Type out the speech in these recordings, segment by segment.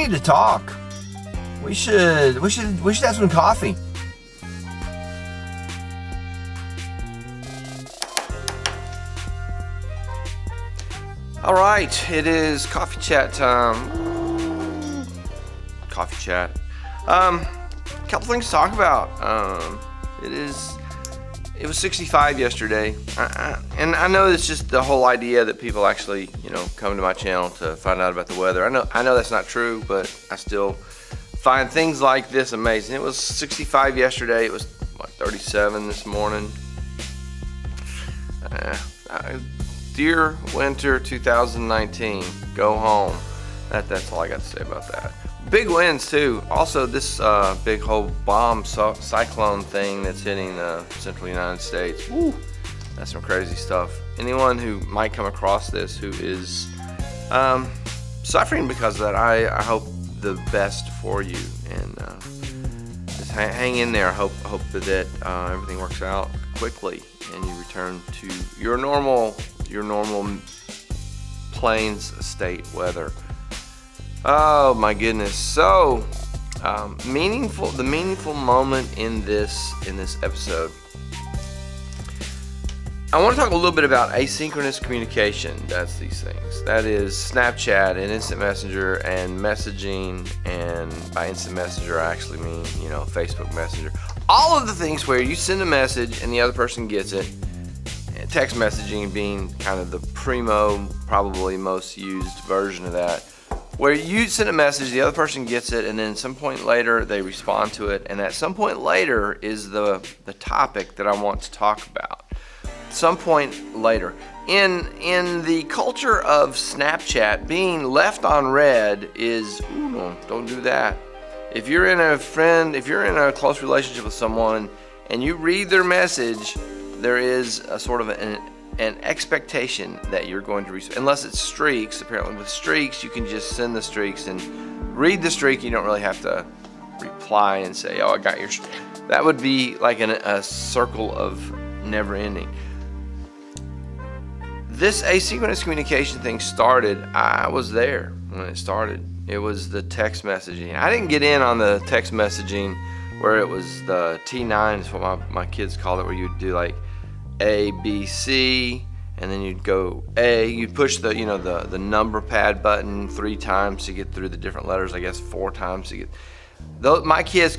need to talk. We should have some coffee. All right, it is coffee chat time. Coffee chat. A couple things to talk about. It was 65 yesterday, and I know it's just the whole idea that people actually, come to my channel to find out about the weather. I know that's not true, but I still find things like this amazing. It was 65 yesterday. It was 37 this morning. Dear winter 2019, go home. That's all I got to say about that. Big winds too. Also, this big whole bomb cyclone thing that's hitting the central United States. Woo, that's some crazy stuff. Anyone who might come across this who is suffering because of that, I hope the best for you, and just hang in there. I hope that everything works out quickly and you return to your normal plains state weather. Oh my goodness. So the meaningful moment in this episode, I want to talk a little bit about asynchronous communication. That's these things. That is Snapchat and Instant Messenger and messaging, and by Instant Messenger I actually mean Facebook Messenger. All of the things where you send a message and the other person gets it. Text messaging being kind of the probably most used version of that, where you send a message, the other person gets it, and then some point later they respond to it, and at some point later is the topic that I want to talk about. Some point later. In the culture of Snapchat, being left on red is, no, don't do that. If you're in a close relationship with someone and you read their message, there is a sort of an expectation that you're going to receive, unless it's streaks. Apparently with streaks you can just send the streaks and read the streak. You don't really have to reply and say, oh, I got your that would be like a circle of never ending. This asynchronous communication thing started, I was there when it started. It was the text messaging. I didn't get in on the text messaging where it was the T9 is what my kids call it, where you'd do like A, B, C, and then you'd go A. You'd push the number pad button 3 times to get through the different letters. I guess 4 times to get. My kids,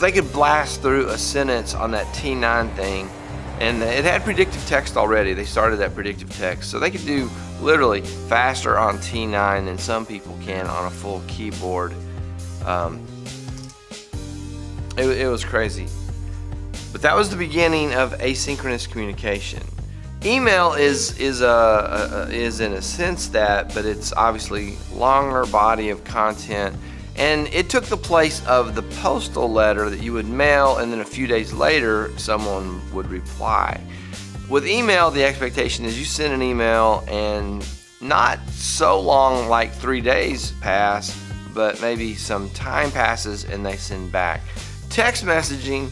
they could blast through a sentence on that T9 thing, and it had predictive text already. They started that predictive text, so they could do literally faster on T9 than some people can on a full keyboard. It was crazy. But that was the beginning of asynchronous communication. Email is in a sense that, but it's obviously longer body of content, and it took the place of the postal letter that you would mail, and then a few days later someone would reply. With email, the expectation is you send an email and not so long, like 3 days pass, but maybe some time passes and they send back. Text messaging,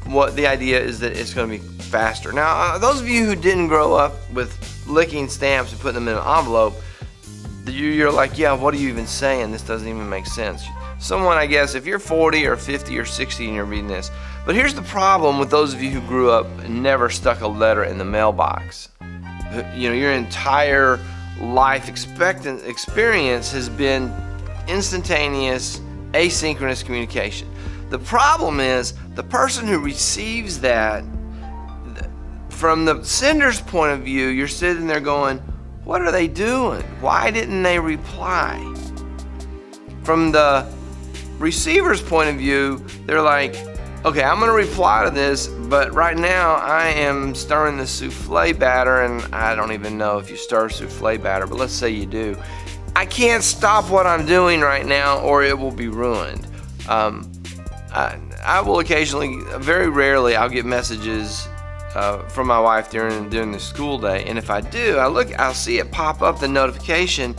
what the idea is that it's going to be faster. Now, those of you who didn't grow up with licking stamps and putting them in an envelope, you're like, yeah, what are you even saying? This doesn't even make sense. Someone, I guess, if you're 40 or 50 or 60 and you're reading this. But here's the problem with those of you who grew up and never stuck a letter in the mailbox. Your entire life experience has been instantaneous, asynchronous communication. The problem is the person who receives that, from the sender's point of view, you're sitting there going, what are they doing? Why didn't they reply? From the receiver's point of view, they're like, okay, I'm going to reply to this, but right now I am stirring the souffle batter, and I don't even know if you stir souffle batter, but let's say you do. I can't stop what I'm doing right now or it will be ruined. I will occasionally, very rarely, I'll get messages from my wife during the school day, and if I do, I'll see it pop up, the notification,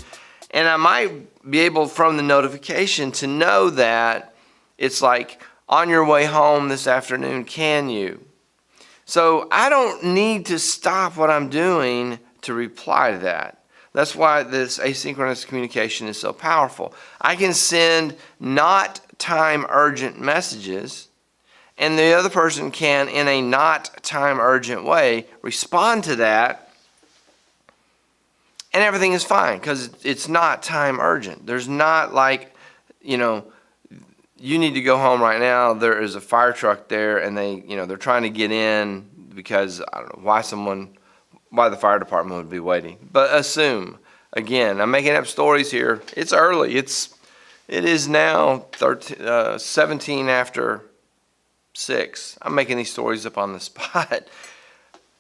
and I might be able from the notification to know that it's like, on your way home this afternoon, can you? So I don't need to stop what I'm doing to reply to that. That's why this asynchronous communication is so powerful. I can send not time urgent messages, and the other person can, in a not time urgent way, respond to that, and everything is fine because it's not time urgent. There's not like, you need to go home right now. There is a fire truck there, and they're trying to get in because I don't know why the fire department would be waiting. But assume, again, I'm making up stories here. It's early. It is now 17 after 6. I'm making these stories up on the spot.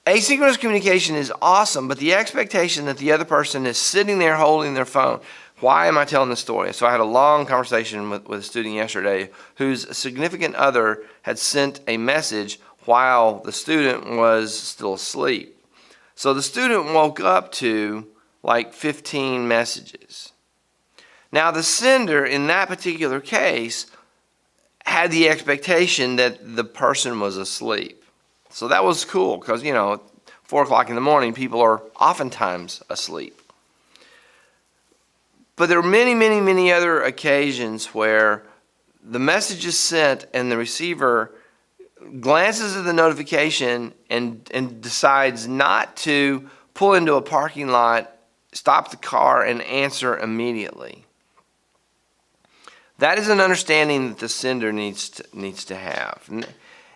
Asynchronous communication is awesome, but the expectation that the other person is sitting there holding their phone. Why am I telling this story? So I had a long conversation with a student yesterday whose significant other had sent a message while the student was still asleep. So the student woke up to like 15 messages. Now the sender in that particular case had the expectation that the person was asleep. So that was cool because, 4 o'clock in the morning, people are oftentimes asleep. But there are many, many, many other occasions where the message is sent and the receiver glances at the notification and decides not to pull into a parking lot, stop the car, and answer immediately. That is an understanding that the sender needs to have.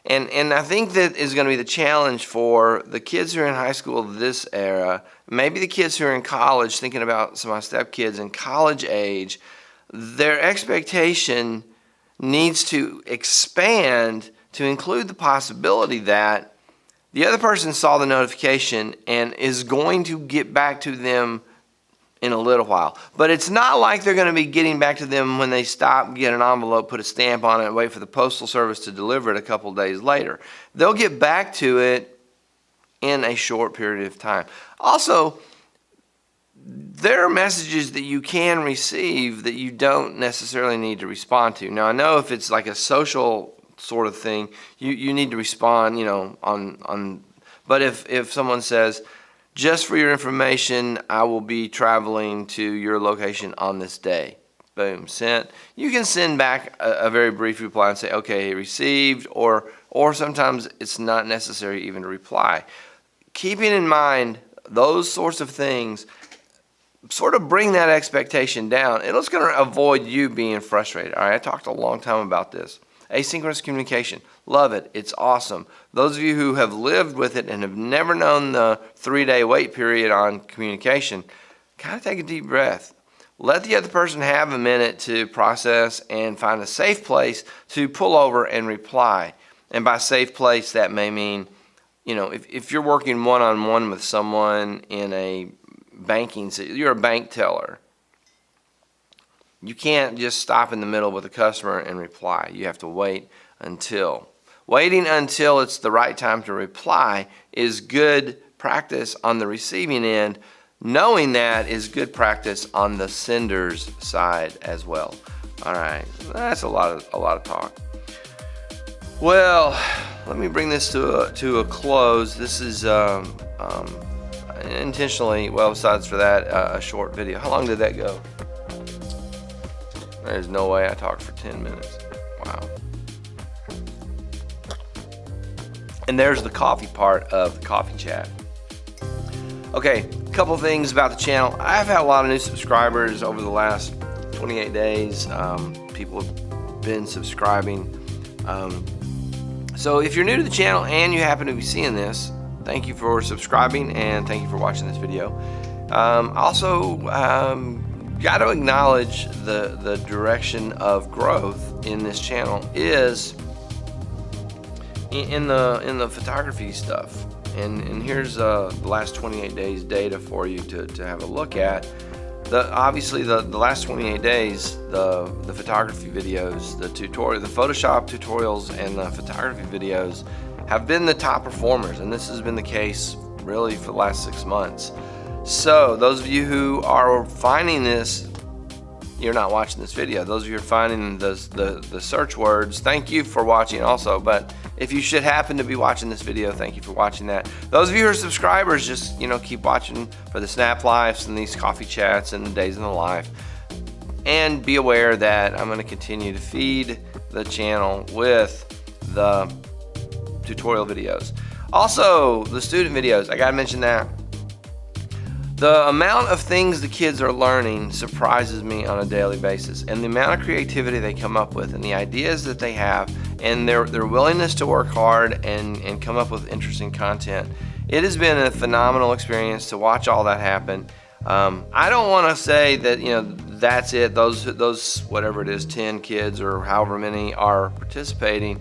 And I think that is going to be the challenge for the kids who are in high school this era, maybe the kids who are in college, thinking about some of my stepkids in college age. Their expectation needs to expand to include the possibility that the other person saw the notification and is going to get back to them in a little while. But it's not like they're going to be getting back to them when they stop, get an envelope, put a stamp on it, and wait for the postal service to deliver it a couple days later. They'll get back to it in a short period of time. Also, there are messages that you can receive that you don't necessarily need to respond to. Now, I know if it's like a social sort of thing, you need to respond, but if someone says, just for your information, I will be traveling to your location on this day. Boom, sent. You can send back a very brief reply and say, okay, received, or sometimes it's not necessary even to reply. Keeping in mind those sorts of things, sort of bring that expectation down. It's going to avoid you being frustrated. All right, I talked a long time about this. Asynchronous communication, love it. It's awesome. Those of you who have lived with it and have never known the 3-day wait period on communication, kind of take a deep breath. Let the other person have a minute to process and find a safe place to pull over and reply. And by safe place, that may mean, if you're working one-on-one with someone in a banking, you're a bank teller. You can't just stop in the middle with a customer and reply. You have to wait until. Waiting until it's the right time to reply is good practice on the receiving end. Knowing that is good practice on the sender's side as well. All right, that's a lot of talk. Well, let me bring this to a close. This is intentionally, well, besides for that, a short video. How long did that go? There's no way I talked for 10 minutes. Wow. And there's the coffee part of the coffee chat. Okay, a couple things about the channel. I've had a lot of new subscribers over the last 28 days. People have been subscribing. So if you're new to the channel and you happen to be seeing this, thank you for subscribing and thank you for watching this video. Got to acknowledge the direction of growth in this channel is in the photography stuff. And here's the last 28 days data for you to have a look at. Obviously the last 28 days, the photography videos, the Photoshop tutorials and the photography videos have been the top performers, and this has been the case really for the last 6 months. So those of you who are finding this, you're not watching this video. Those of you who are finding the search words, thank you for watching also. But If you should happen to be watching this video, thank you for watching that. Those of you who are subscribers, just keep watching for the Snap Lives and these coffee chats and the days in the life. And be aware that I'm going to continue to feed the channel with the tutorial videos. Also, the student videos, I gotta mention that. The amount of things the kids are learning surprises me on a daily basis, and the amount of creativity they come up with, and the ideas that they have, and their willingness to work hard and come up with interesting content. It has been a phenomenal experience to watch all that happen. I don't want to say that that's it. Those whatever it is, 10 kids or however many are participating.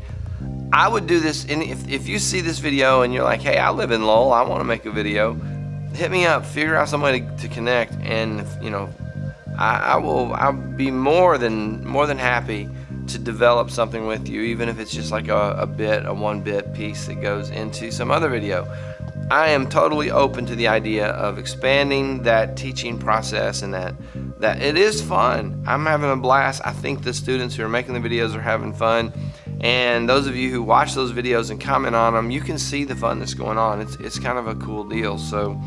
I would do this, and if you see this video and you're like, hey, I live in Lowell, I want to make a video, hit me up, figure out somebody to connect, and I'll be more than happy to develop something with you, even if it's just like a 1-bit piece that goes into some other video. I am totally open to the idea of expanding that teaching process, and that it is fun. I'm having a blast. I think the students who are making the videos are having fun, and those of you who watch those videos and comment on them, you can see the fun that's going on. It's kind of a cool deal. So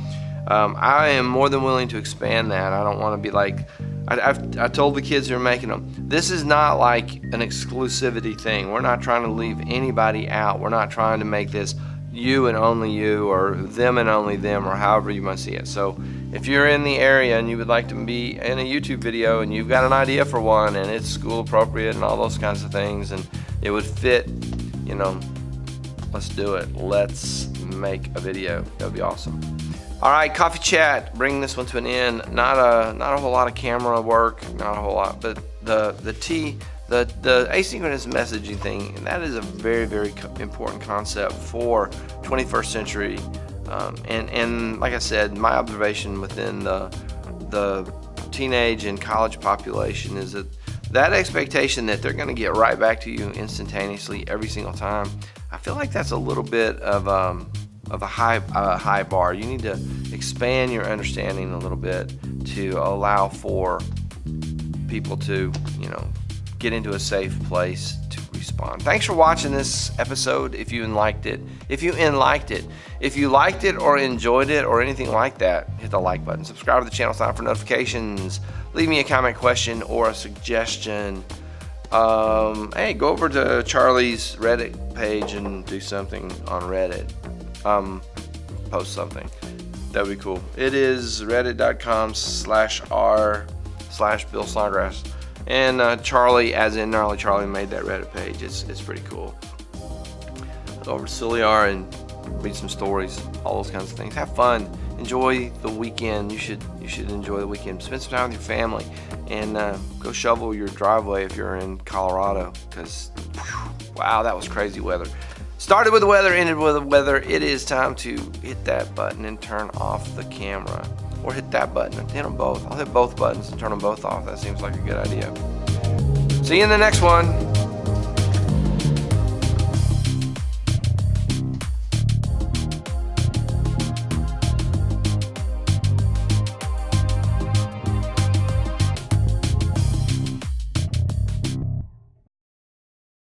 I am more than willing to expand that. I don't want to be like, I told the kids who are making them, this is not like an exclusivity thing. We're not trying to leave anybody out. We're not trying to make this you and only you, or them and only them, or however you might see it. So if you're in the area and you would like to be in a YouTube video and you've got an idea for one and it's school appropriate and all those kinds of things and it would fit, let's do it. Let's make a video. That would be awesome. All right, coffee chat, bring this one to an end. Not a whole lot of camera work, not a whole lot, but the asynchronous messaging thing, and that is a very, very important concept for 21st century. And like I said, my observation within the teenage and college population is that expectation that they're going to get right back to you instantaneously every single time. I feel like that's a little bit of a high bar. You need to expand your understanding a little bit to allow for people to get into a safe place to respond. Thanks for watching this episode. If you liked it or enjoyed it or anything like that, hit the like button. Subscribe to the channel, sign up for notifications. Leave me a comment, question, or a suggestion. Hey, go over to Charlie's Reddit page and do something on Reddit. Post something. That would be cool. It is reddit.com/r/Bill Snodgrass. And Charlie, as in Gnarly Charlie, made that Reddit page. It's pretty cool. Go over to SILIAR and read some stories, all those kinds of things. Have fun. Enjoy the weekend. You should enjoy the weekend. Spend some time with your family, and go shovel your driveway if you're in Colorado. Because wow, that was crazy weather. Started with the weather, ended with the weather. It is time to hit that button and turn off the camera. Or hit that button and hit them both. I'll hit both buttons and turn them both off. That seems like a good idea. See you in the next one.